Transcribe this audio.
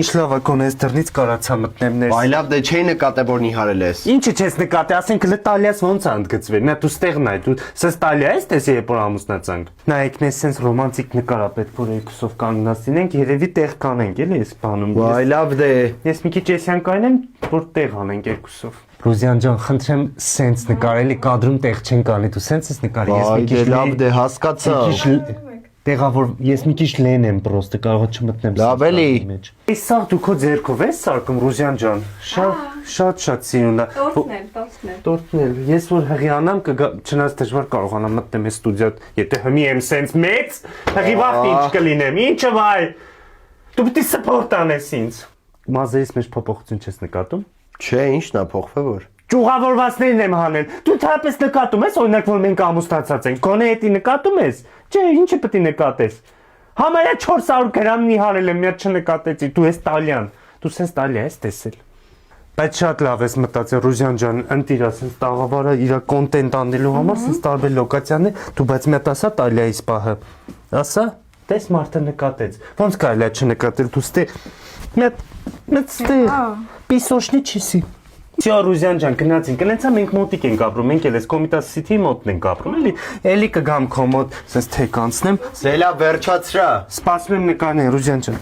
Ինչ լավ է կոնե այս դռնից կարացա մտնեմ ներս։ Այ լավ, դե չէի նկատե որ նիհարել ես։ Ինչի՞ չես նկատի, ասենք լտալիաս ոնց է ընդգծվել։ Նա դու ստեղն այ, դու սենց տալիա ես տեսի երբ որ ամուսնացանք։ Նայեք, մեզ սենց ռոմանտիկ նկար է պետք որ երկուսով կանգնած լինենք, երևի տեղ կանենք, էլի այս բանում։ Այ լավ դե։ Ես մի քիչ էսյան կանեմ, որ տեղ անենք երկուսով։ Ռուզյան ջան, խնդրեմ սենց նկարելի կադրում տեղ չեն կանի, դու սենց ես նկարի, ես մի քիչ լավ դե հասկացա։ Տեղավոր ես մի քիչ լեն եմ պրոստը կարող չմտնեմ Լավ էլի։ Այս սա դու քո ձեռքով ես սարկում Ռուզյան ջան։ Շատ սիրուն է։ Տորտնել։ Ես որ հղիանամ չնայած դժվար կարողանամ մտնեմ այս ստուդիա, եթե հիմի եմ սենց մեծ, հղի վախտ ինչ կլինեմ։ Ինչը վայ։ Դու պիտի սպորտ անես ինձ։ Մազերից մեջ փոփոխություն չես նկատում։ Չէ, ինչն է փոխվել որ։ Ճյուղավորվածներն եմ հանել։ Դու թափես նկատում ես, օրինակ որ մենք ամուսնացած ենք։ Գոնե էդի նկատում ես։ Չէ, ինչը պետք է նկատես։ Համարյա 400 գրամնի հանել եմ, միած չնկատեցի։ Դու ես տալյան։ Դու սենց տալիա ես տեսել։ Բայց շատ լավ ես մտածել Ռուզյան ջան, ընտիր ասես տաղավարը իր կոնտենտ անելու համար սենց տարբեր լոկացիաներ, դու բայց մի հատ ասա տալիայից պահը։ Ասա, տես մարդը նկատեց։ Ոնց կարելի է չնկատել, դու ստե։ Մեծ ստե։ Պիսոշնի չիսի։ Всё, Ռուզյան ջան, գնացինք, գնացա մենք մոտիկ ենք ապրում, մենք էլ էս Կոմիտաս Սիթիի մոտն ենք ապրում, էլի կգամ քո մոտ, սենց թեք անցնեմ, Դե լավ վերջացրա։ սպասում եմ նկարներ, Ռուզյան ջան։